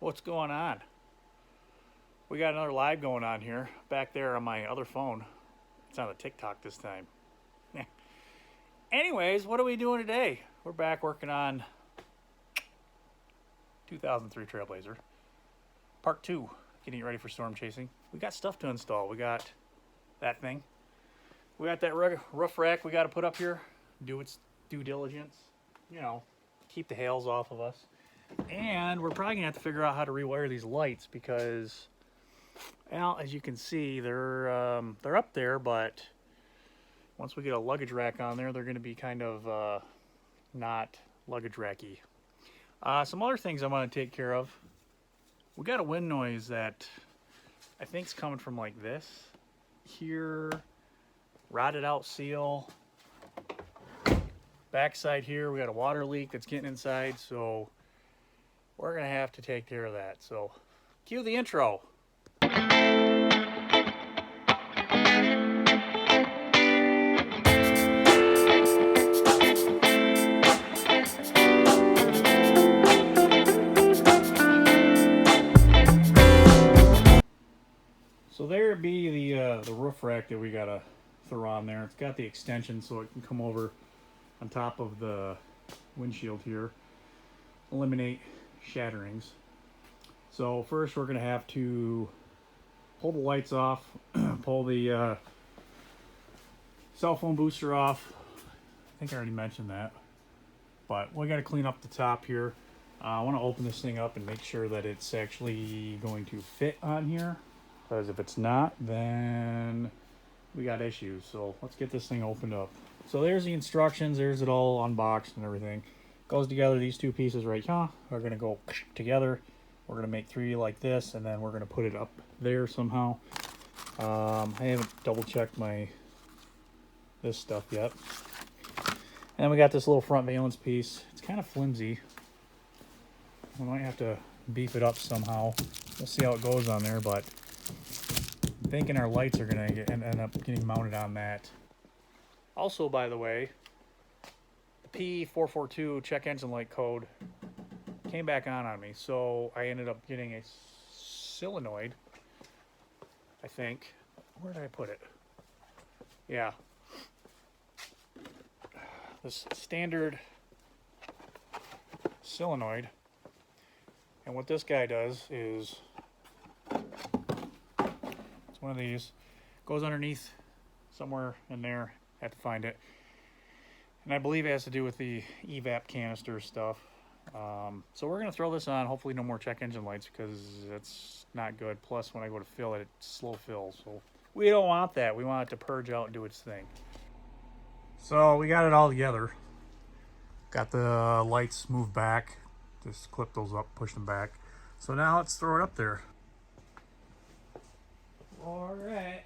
What's going on? We got another live going on here. Back there on my other phone. It's on the TikTok this time. Anyways, what are we doing today? We're back working on 2003 Trailblazer. Part 2. Getting it ready for Stormchasing. We got stuff to install. We got that thing. We got that roof rack we got to put up here. Do its due diligence. You know, keep the hails off of us. And we're probably going to have to figure out how to rewire these lights because, well, as you can see, they're up there, but once we get a luggage rack on there, they're going to be kind of not luggage racky. Some other things I want to take care of. We got a wind noise that I think is coming from like this. Here, rotted out seal. Backside here, we got a water leak that's getting inside, so we're going to have to take care of that. So, cue the intro. So there be the roof rack that we got to throw on there. It's got the extension so it can come over on top of the windshield here. Eliminate shatterings. So first we're going to have to pull the lights off, pull the cell phone booster off. I think I already mentioned that. But we got to clean up the top here. I want to open this thing up and make sure that it's actually going to fit on here. Because if it's not, then we got issues. So let's get this thing opened up. So there's the instructions. There's it all unboxed and everything. Goes together. These two pieces right here are going to go together. We're going to make 3 like this, and then we're going to put it up there somehow. I haven't double checked this stuff yet. And then we got this little front valence piece. It's kind of flimsy. We might have to beef it up somehow. We'll see how it goes on there, but I'm thinking our lights are going to end up getting mounted on that. Also, by the way, the P442 check engine light code came back on me, so I ended up getting a solenoid, I think. Where did I put it? Yeah. This standard solenoid. And what this guy does is, it's one of these, goes underneath somewhere in there, have to find it. And I believe it has to do with the evap canister stuff. So we're going to throw this on. Hopefully no more check engine lights because it's not good. Plus when I go to fill it, it's slow fill. So we don't want that. We want it to purge out and do its thing. So we got it all together. Got the lights moved back. Just clip those up, push them back. So now let's throw it up there. All right.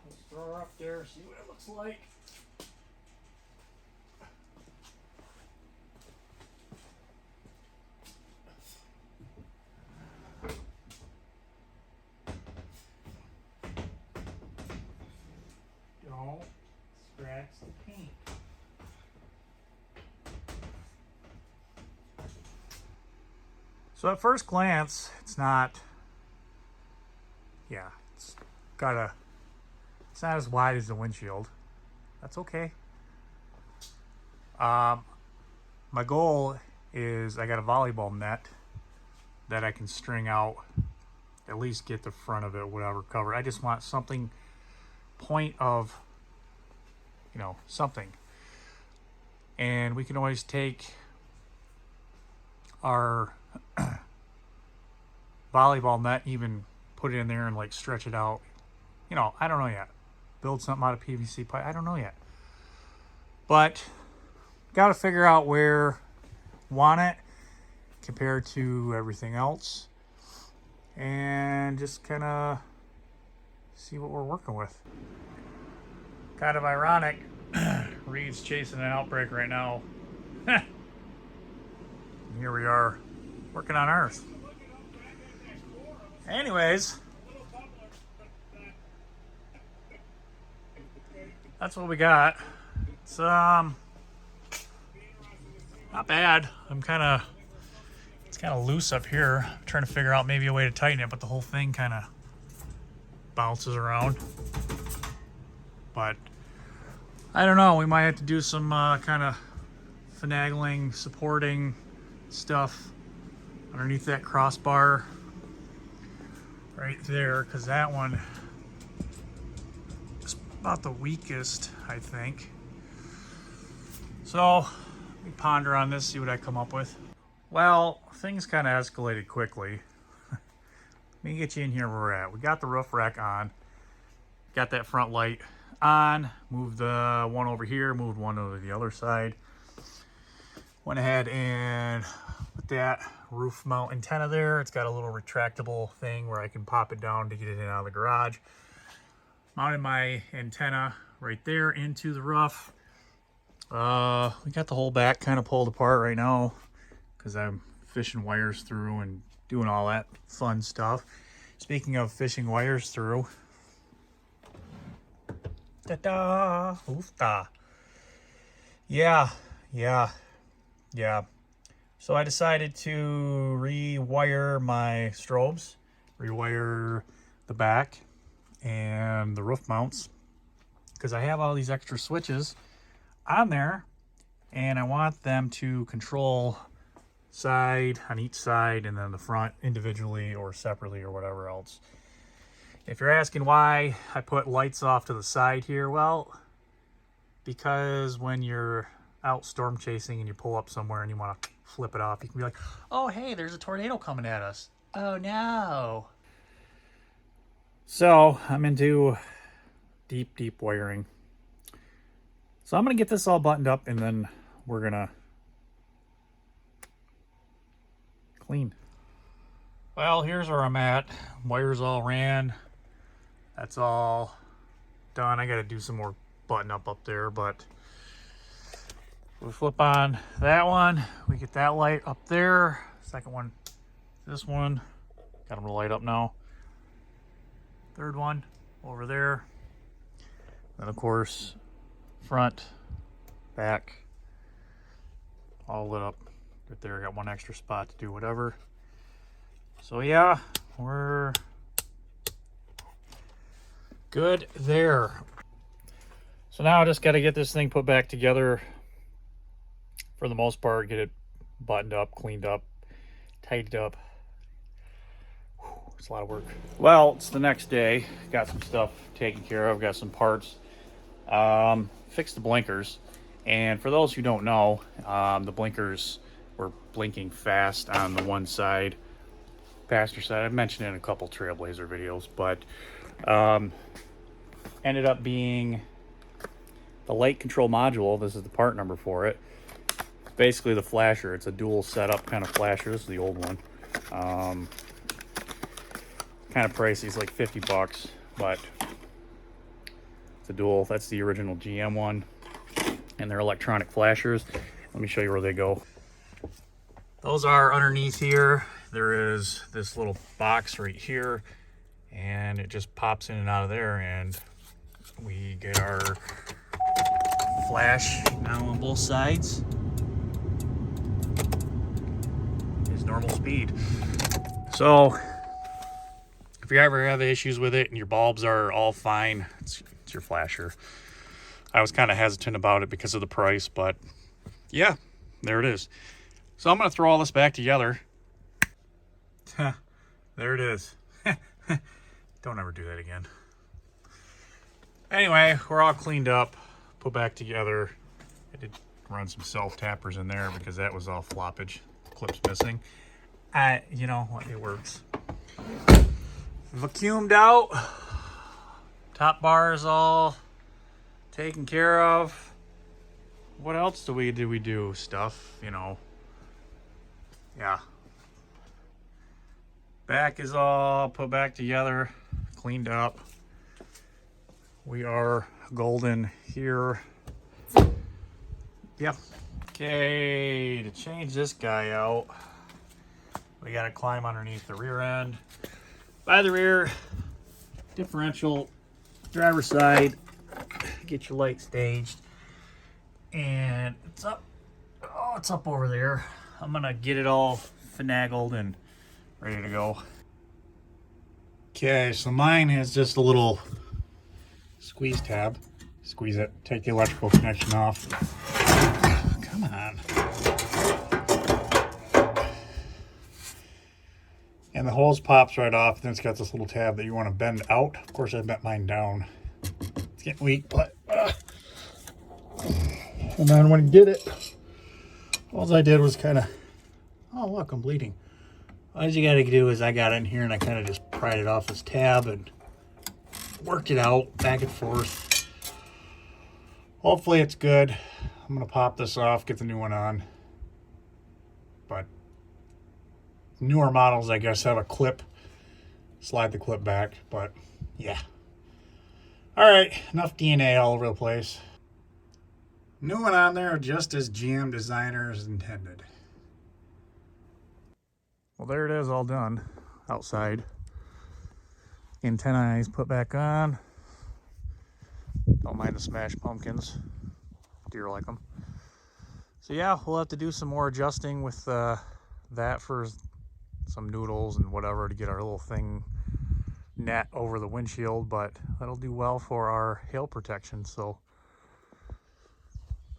Let's throw her up there, see what it looks like. Don't scratch the paint. So at first glance, it's not, it's not as wide as the windshield. That's okay. My goal is I got a volleyball net that I can string out, at least get the front of it, whatever, covered. I just want something, point of, something. And we can always take our volleyball net, even put it in there and like stretch it out. I don't know yet. Build something out of PVC pipe. I don't know yet. But got to figure out where want it compared to everything else. And just kind of see what we're working with. Kind of ironic. Reed's chasing an outbreak right now. Here we are working on ours. Anyways, that's what we got. It's not bad. It's kind kind of loose up here. I'm trying to figure out maybe a way to tighten it, but the whole thing kind of bounces around. But I don't know, we might have to do some kind of finagling, supporting stuff underneath that crossbar right there, because that one is about the weakest, I think. So let me ponder on this, see what I come up with. Well, things kind of escalated quickly. Let me get you in here where we're at. We got the roof rack on, got that front light on, moved the one over here, moved one over the other side. Went ahead and put that roof mount antenna there. It's got a little retractable thing where I can pop it down to get it in and out of the garage. Mounted my antenna right there into the roof. We got the whole back kind of pulled apart right now because I'm fishing wires through and doing all that fun stuff. Speaking of fishing wires through, ta-da, oofta. Yeah. So I decided to rewire my strobes, rewire the back and the roof mounts, because I have all these extra switches on there and I want them to control side on each side and then the front individually or separately or whatever else. If you're asking why I put lights off to the side here, well, because when you're out storm chasing and you pull up somewhere and you want to flip it off, you can be like, oh hey, there's a tornado coming at us. Oh no. So I'm into deep wiring. So I'm gonna get this all buttoned up and then we're gonna clean. Well, here's where I'm at. Wires all ran. That's all done. I gotta do some more button up there, but we flip on that one, we get that light up there. Second one, this one, got them to light up now. Third one over there. Then of course, front, back, all lit up right there. Got one extra spot to do whatever. So yeah, we're good there. So now I just got to get this thing put back together. For the most part, get it buttoned up, cleaned up, tightened up. Whew, it's a lot of work. Well, it's the next day. Got some stuff taken care of. Got some parts. Fixed the blinkers. And for those who don't know, the blinkers were blinking fast on the one side, passenger side. I've mentioned it in a couple Trailblazer videos, but ended up being the light control module. This is the part number for it. Basically the flasher. It's a dual setup kind of flasher. This is the old one. Kind of pricey. It's like 50 bucks, but it's a dual. That's the original GM one, and they're electronic flashers. Let me show you where they go. Those are underneath here. There is this little box right here, and it just pops in and out of there, and we get our flash now on both sides. Normal speed. So if you ever have issues with it and your bulbs are all fine, it's your flasher. I was kind of hesitant about it because of the price, but yeah, there it is. So I'm going to throw all this back together. There it is. Don't ever do that again. Anyway, we're all cleaned up, put back together. I did run some self-tappers in there because that was all floppage. Clips missing. You know what, it works. Vacuumed out. Top bar is all taken care of. What else did we do? Stuff, you know. Yeah. Back is all put back together, cleaned up. We are golden here. Yep. Okay, to change this guy out, we gotta climb underneath the rear end. By the rear differential, driver's side, get your light staged, and it's up. Oh, it's up over there. I'm gonna get it all finagled and ready to go. Okay, so mine has just a little squeeze tab. Squeeze it, take the electrical connection off. Come on. And the hose pops right off, and then it's got this little tab that you want to bend out. Of course, I bent mine down. It's getting weak, but... And then when you did it, all I did was kind of... Oh, look, I'm bleeding. All you got to do is I got in here and I kind of just pried it off this tab and worked it out back and forth. Hopefully it's good. I'm going to pop this off, get the new one on. But newer models, I guess, have a clip. Slide the clip back, but yeah. All right, enough DNA all over the place. New one on there, just as GM designers intended. Well, there it is, all done outside. Antennae put back on. Don't mind the smashed pumpkins. Deer like them. So yeah, we'll have to do some more adjusting with that for some noodles and whatever to get our little thing net over the windshield, but that'll do well for our hail protection. So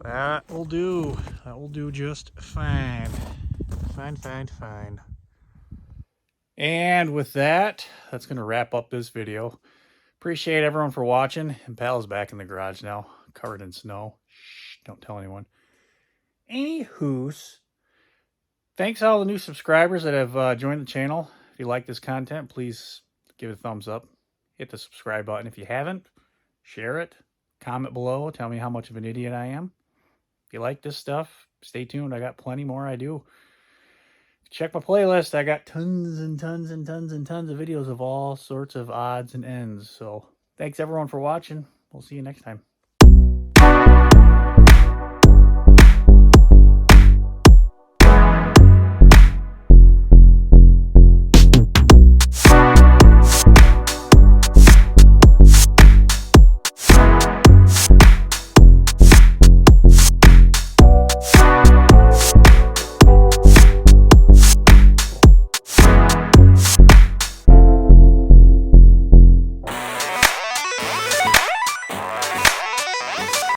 that will do. That will do just fine. Fine. And with that, that's going to wrap up this video. Appreciate everyone for watching. And Pal's back in the garage now, covered in snow. Shh, don't tell anyone. Anywho's, thanks to all the new subscribers that have joined the channel. If you like this content, please give it a thumbs up. Hit the subscribe button. If you haven't, share it. Comment below. Tell me how much of an idiot I am. If you like this stuff, stay tuned. I got plenty more I do. Check my playlist. I got tons and tons and tons and tons of videos of all sorts of odds and ends. So thanks everyone for watching. We'll see you next time.